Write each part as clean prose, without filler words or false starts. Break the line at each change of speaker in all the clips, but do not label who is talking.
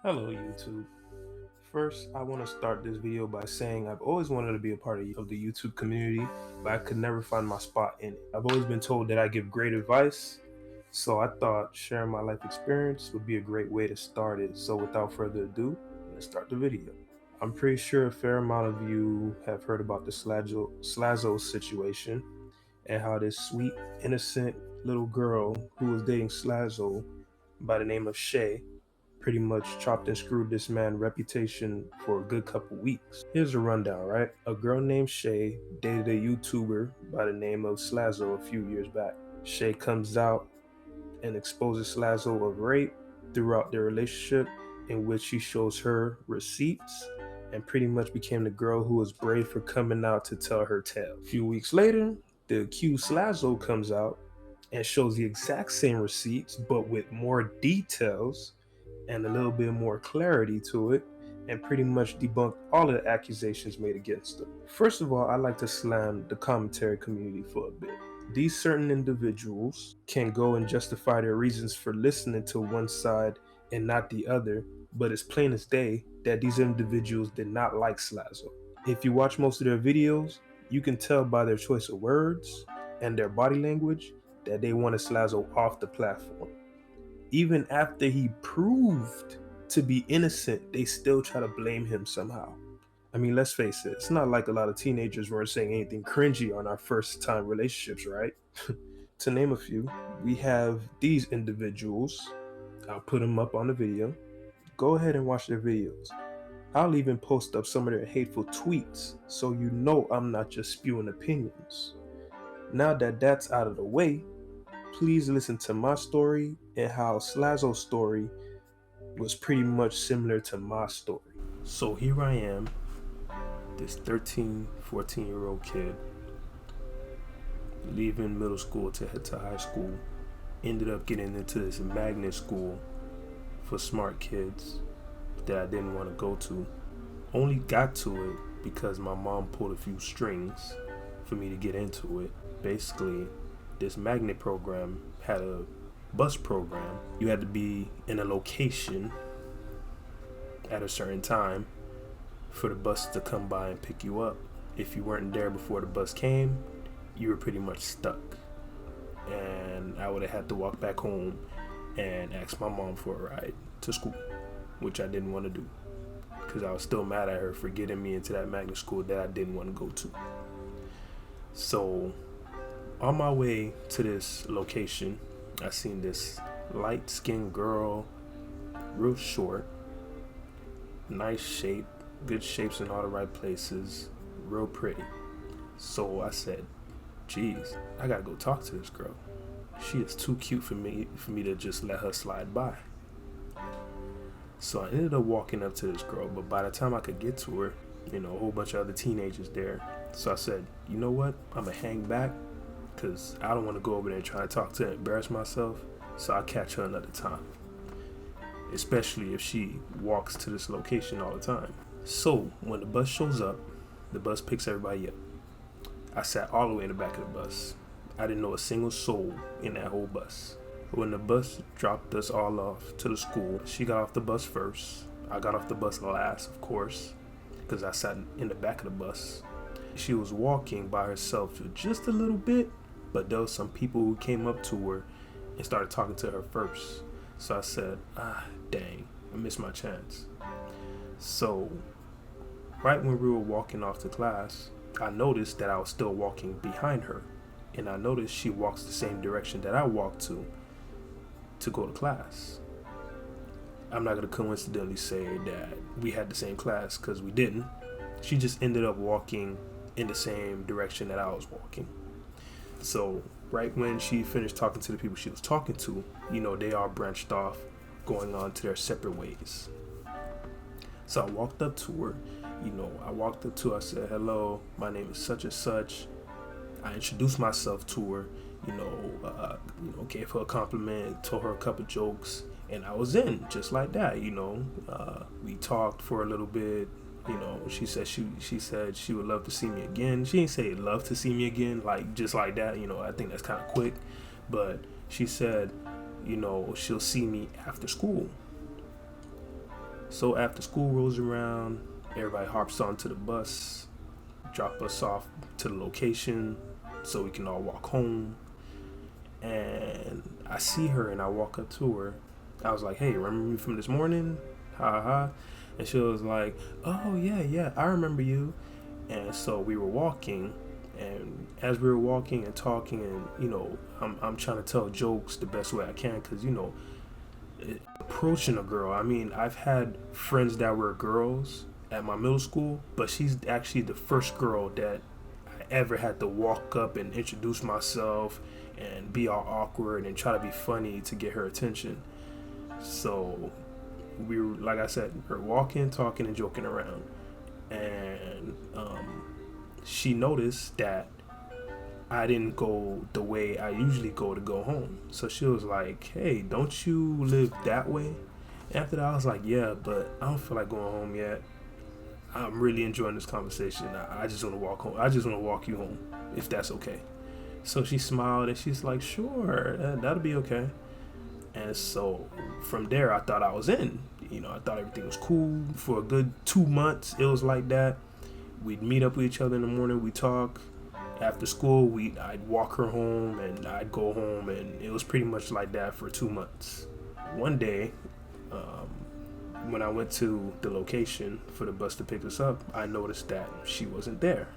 Hello YouTube. First, I want to start this video by saying I've always wanted to be a part of the YouTube community, but I could never find my spot in it. I've always been told that I give great advice, so I thought sharing my life experience would be a great way to start it. So without further ado, let's start the video. I'm pretty sure a fair amount of you have heard about the Slazo situation and how this sweet, innocent little girl who was dating Slazo by the name of Shay pretty much chopped and screwed this man's reputation for a good couple weeks. Here's a rundown, right? A girl named Shay dated a YouTuber by the name of Slazo a few years back. Shay comes out and exposes Slazo of rape throughout their relationship, in which she shows her receipts and pretty much became the girl who was brave for coming out to tell her tale. A few weeks later, the accused Slazo comes out and shows the exact same receipts but with more details and a little bit more clarity to it, and pretty much debunked all of the accusations made against them. First of all, I like to slam the commentary community for a bit. These certain individuals can go and justify their reasons for listening to one side and not the other, but it's plain as day that these individuals did not like Slazo. If you watch most of their videos, you can tell by their choice of words and their body language that they wanted Slazo off the platform. Even after he proved to be innocent, they still try to blame him somehow. I mean, let's face it, it's not like a lot of teenagers weren't saying anything cringy on our first time relationships, right? To name a few, we have these individuals. I'll put them up on the video. Go ahead and watch their videos. I'll even post up some of their hateful tweets so you know I'm not just spewing opinions. Now that that's out of the way, please listen to my story and how Slazo's story was pretty much similar to my story. So here I am, this 13, 14-year-old kid, leaving middle school to head to high school, ended up getting into this magnet school for smart kids that I didn't want to go to. Only got to it because my mom pulled a few strings for me to get into it. Basically, this magnet program had a bus program. You had to be in a location at a certain time for the bus to come by and pick you up. If you weren't there before the bus came, you were pretty much stuck. And I would have had to walk back home and ask my mom for a ride to school, which I didn't want to do because I was still mad at her for getting me into that magnet school that I didn't want to go to. So on my way to this location, I seen this light-skinned girl, real short, nice shape, good shapes in all the right places, real pretty. So I said, geez, I gotta go talk to this girl. She is too cute for me to just let her slide by. So I ended up walking up to this girl, but by the time I could get to her, a whole bunch of other teenagers there. So I said, you know what, I'm gonna hang back because I don't want to go over there and try to talk to her and embarrass myself, so I'll catch her another time, especially if she walks to this location all the time. So when the bus shows up, the bus picks everybody up. I sat all the way in the back of the bus. I didn't know a single soul in that whole bus. When the bus dropped us all off to the school, she got off the bus first. I got off the bus last, of course, because I sat in the back of the bus. She was walking by herself for just a little bit, but there was some people who came up to her and started talking to her first. So I said, dang, I missed my chance. So right when we were walking off to class, I noticed that I was still walking behind her, and I noticed she walks the same direction that I walked to go to class. I'm not going to coincidentally say that we had the same class because we didn't. She just ended up walking in the same direction that I was walking. So right when she finished talking to the people she was talking to, they all branched off, going on to their separate ways. So I walked up to her. I said, hello, my name is such and such. I introduced myself to her, gave her a compliment, told her a couple jokes, and I was in just like that. We talked for a little bit. She said she would love to see me again. She didn't say love to see me again, like just like that. I think that's kind of quick, but she said, she'll see me after school. So after school rolls around, everybody hops onto the bus, drop us off to the location so we can all walk home. And I see her and I walk up to her. I was like, hey, remember me from this morning? Ha ha ha. And she was like, oh, yeah, I remember you. And so we were walking. And as we were walking and talking, and, I'm trying to tell jokes the best way I can because, approaching a girl. I mean, I've had friends that were girls at my middle school, but she's actually the first girl that I ever had to walk up and introduce myself and be all awkward and try to be funny to get her attention. So we were, like I said, we were walking, talking, and joking around. And she noticed that I didn't go the way I usually go home. So she was like, hey, don't you live that way? And after that, I was like, yeah, but I don't feel like going home yet. I'm really enjoying this conversation. I just want to walk home. I just want to walk you home, if that's okay. So she smiled and she's like, sure, that'll be okay. And so from there, I thought I was in. I thought everything was cool. For a good 2 months, it was like that. We'd meet up with each other in the morning. We'd talk. After school, I'd walk her home and I'd go home. And it was pretty much like that for 2 months. One day, when I went to the location for the bus to pick us up, I noticed that she wasn't there.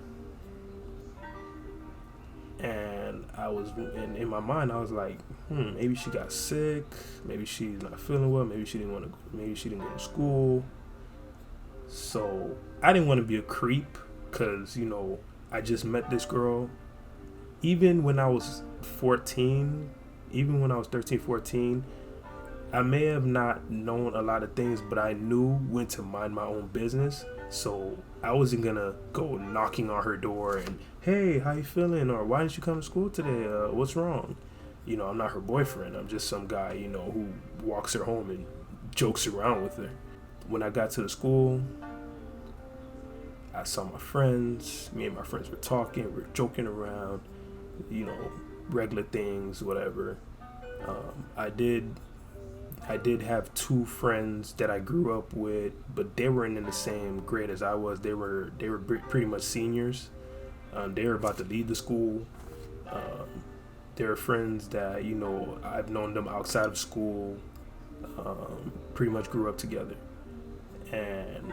And in my mind, I was like, maybe she got sick, maybe she's not feeling well, maybe she didn't go to school. So I didn't want to be a creep because, I just met this girl. Even when I was 14, even when I was 13, 14, I may have not known a lot of things, but I knew when to mind my own business. So I wasn't gonna go knocking on her door and, hey, how you feeling? Or why didn't you come to school today? What's wrong? I'm not her boyfriend. I'm just some guy, who walks her home and jokes around with her. When I got to the school, I saw my friends. Me and my friends were talking. We were joking around, regular things, whatever. I did have two friends that I grew up with, but they weren't in the same grade as I was. They were pretty much seniors. They were about to leave the school. They were friends that I've known them outside of school. Pretty much grew up together. And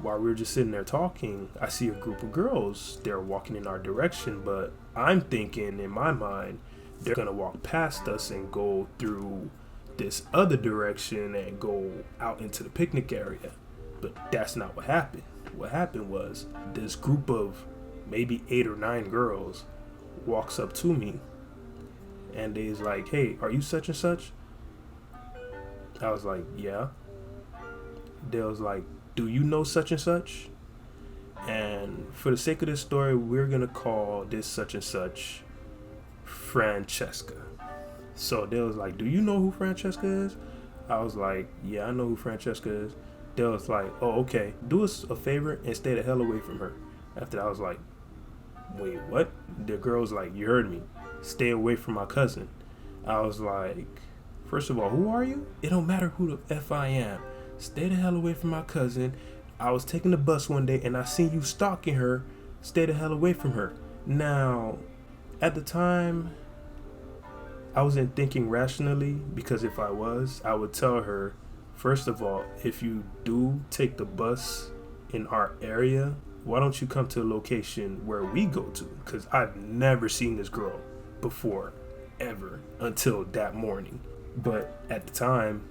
while we were just sitting there talking, I see a group of girls. They're walking in our direction, but I'm thinking in my mind they're gonna walk past us and go through this other direction and go out into the picnic area. But that's not what happened. What happened was this group of maybe 8 or 9 girls walks up to me and they's like, hey, are you such and such? I was like, yeah. They was like, do you know such and such? And for the sake of this story, we're gonna call this such and such Francesca. So they was like, do you know who Francesca is? I was like, yeah, I know who Francesca is. They was like, oh, okay, do us a favor and stay the hell away from her. After that, I was like, wait, what? The girl was like, you heard me. Stay away from my cousin. I was like, first of all, who are you? It don't matter who the F I am. Stay the hell away from my cousin. I was taking the bus one day and I seen you stalking her. Stay the hell away from her. Now, at the time, I wasn't thinking rationally, because if I was, I would tell her, first of all, if you do take the bus in our area, why don't you come to the location where we go to? Because I've never seen this girl before, ever, until that morning. But at the time,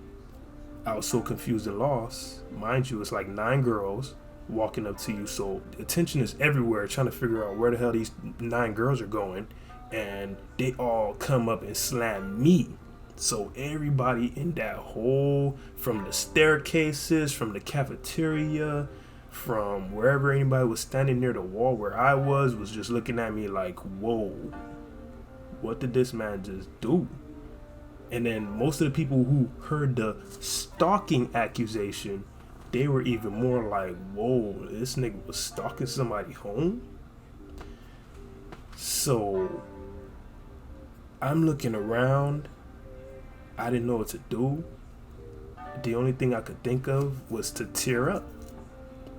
I was so confused and lost. Mind you, it's like 9 girls walking up to you, so attention is everywhere, trying to figure out where the hell these 9 girls are going. And they all come up and slam me. So everybody in that hole, from the staircases, from the cafeteria, from wherever anybody was standing near the wall where I was just looking at me like, whoa, what did this man just do? And then most of the people who heard the stalking accusation, they were even more like, whoa, this nigga was stalking somebody home? So I'm looking around. I didn't know what to do. The only thing I could think of was to tear up.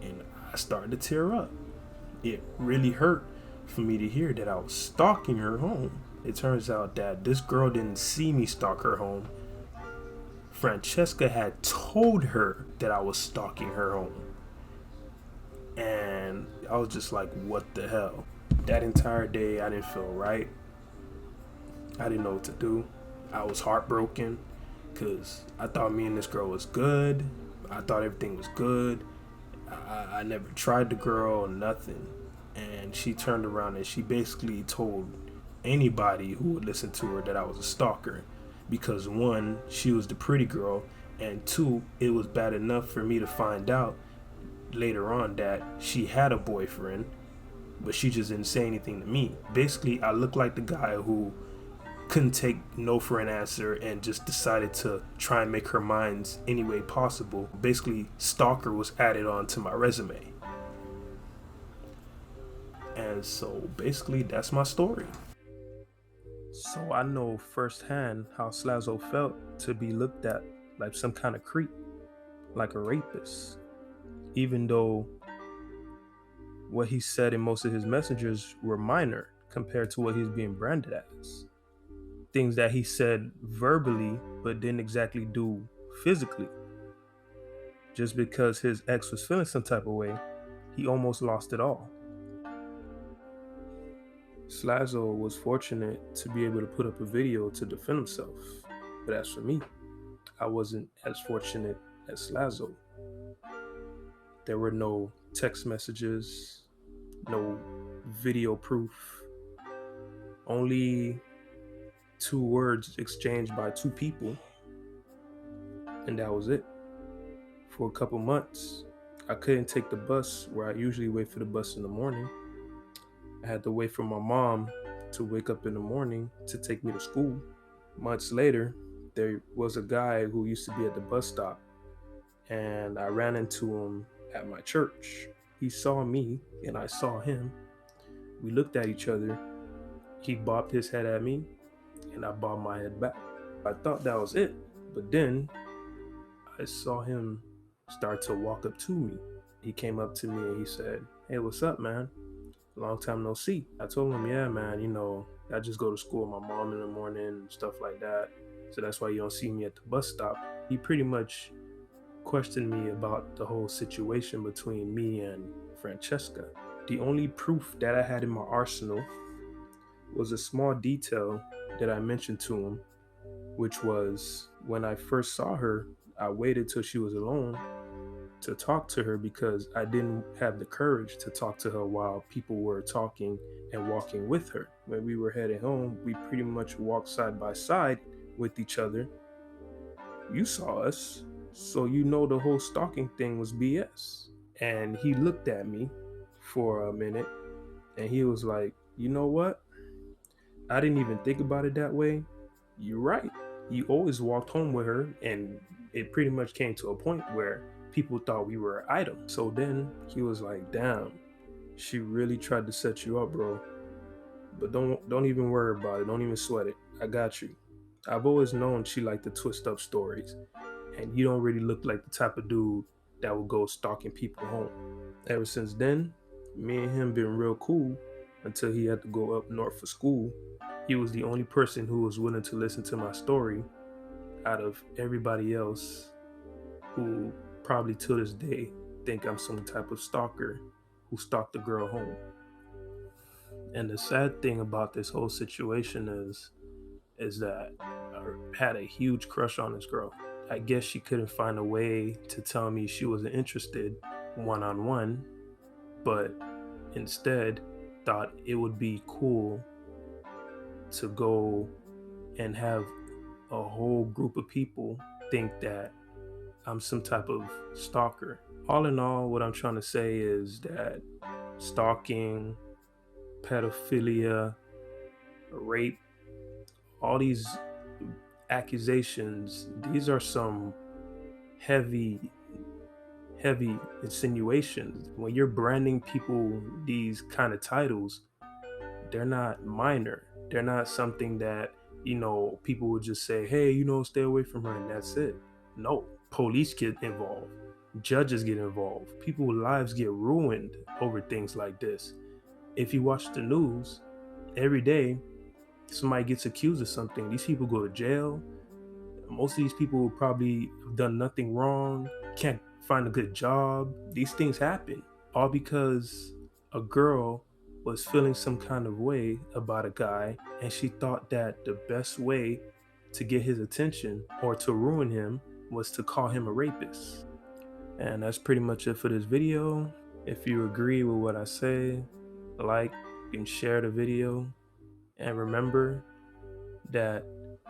And I started to tear up. It really hurt for me to hear that I was stalking her home. It turns out that this girl didn't see me stalk her home. Francesca had told her that I was stalking her home. And I was just like, what the hell? That entire day, I didn't feel right. I didn't know what to do. I was heartbroken because I thought me and this girl was good. I thought everything was good. I never tried the girl or nothing. And she turned around and she basically told anybody who would listen to her that I was a stalker. Because one, she was the pretty girl, and two, it was bad enough for me to find out later on that she had a boyfriend, but she just didn't say anything to me. Basically, I looked like the guy who couldn't take no for an answer and just decided to try and make her minds any way possible. Basically, stalker was added on to my resume. And so basically that's my story. So I know firsthand how Slazo felt to be looked at like some kind of creep, like a rapist. Even though what he said in most of his messages were minor compared to what he's being branded as. Things that he said verbally but didn't exactly do physically. Just because his ex was feeling some type of way, he almost lost it all. Slazo was fortunate to be able to put up a video to defend himself. But as for me, I wasn't as fortunate as Slazo. There were no text messages, no video proof, only 2 words exchanged by 2 people, and that was it. For a couple months, I couldn't take the bus where I usually wait for the bus in the morning. I had to wait for my mom to wake up in the morning to take me to school. Months later, there was a guy who used to be at the bus stop, and I ran into him at my church. He saw me and I saw him. We looked at each other. He bobbed his head at me and I bobbed my head back. I thought that was it, but then I saw him start to walk up to me. He came up to me and he said, "Hey, what's up, man? Long time no see." I told him, "Yeah, man, I just go to school with my mom in the morning and stuff like that. So that's why you don't see me at the bus stop." He pretty much questioned me about the whole situation between me and Francesca. The only proof that I had in my arsenal was a small detail that I mentioned to him, which was when I first saw her, I waited till she was alone to talk to her because I didn't have the courage to talk to her while people were talking and walking with her. When we were heading home, we pretty much walked side by side with each other. You saw us, so you know the whole stalking thing was BS. And he looked at me for a minute and he was like, "You know what? I didn't even think about it that way. You're right. You always walked home with her," and it pretty much came to a point where people thought we were an item. So then he was like, "Damn, she really tried to set you up, bro. But don't even worry about it. Don't even sweat it. I got you. I've always known she liked to twist up stories, and you don't really look like the type of dude that would go stalking people home." Ever since then, me and him been real cool until he had to go up north for school. He was the only person who was willing to listen to my story out of everybody else who probably to this day think I'm some type of stalker who stalked the girl home. And the sad thing about this whole situation is that I had a huge crush on this girl. I guess she couldn't find a way to tell me she wasn't interested one-on-one, but instead thought it would be cool to go and have a whole group of people think that I'm some type of stalker. All in all, what I'm trying to say is that stalking, pedophilia, rape, all these accusations, these are some heavy insinuations. When you're branding people these kind of titles, they're not minor. They're not something that, people would just say, "Hey, stay away from her," and that's it. No, police get involved, judges get involved, people's lives get ruined over things like this. If you watch the news every day, somebody gets accused of something, these people go to jail. Most of these people probably have done nothing wrong, can't find a good job. These things happen all because a girl was feeling some kind of way about a guy, and she thought that the best way to get his attention or to ruin him was to call him a rapist. And that's pretty much it for this video. If you agree with what I say, like and share the video. And remember that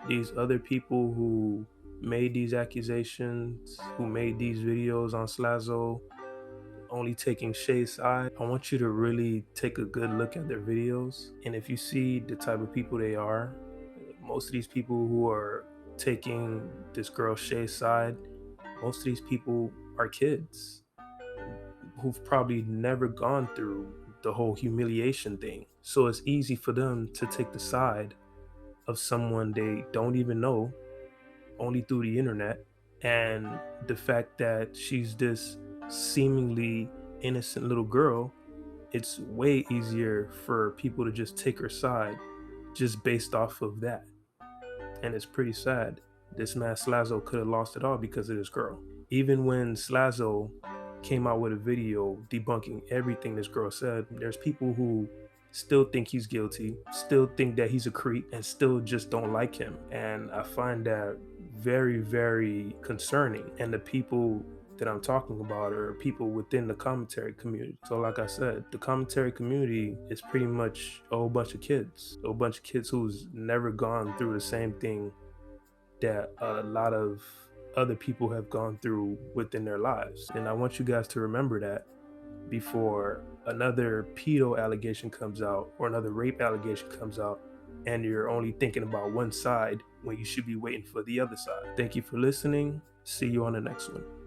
these other people who made these accusations, who made these videos on Slazo, only taking Shay's side, I want you to really take a good look at their videos. And if you see the type of people they are, most of these people who are taking this girl Shay's side, most of these people are kids who've probably never gone through the whole humiliation thing. So it's easy for them to take the side of someone they don't even know, only through the internet. And the fact that she's this seemingly innocent little girl, it's way easier for people to just take her side just based off of that. And it's pretty sad. This man Slazo could have lost it all because of this girl. Even when Slazo came out with a video debunking everything this girl said, there's people who still think he's guilty, still think that he's a creep, and still just don't like him. And I find that very, very concerning. And the people that I'm talking about are people within the commentary community. So like I said, the commentary community is pretty much a whole bunch of kids, who's never gone through the same thing that a lot of other people have gone through within their lives. And I want you guys to remember that before another pedo allegation comes out or another rape allegation comes out and you're only thinking about one side when you should be waiting for the other side. Thank you for listening. See you on the next one.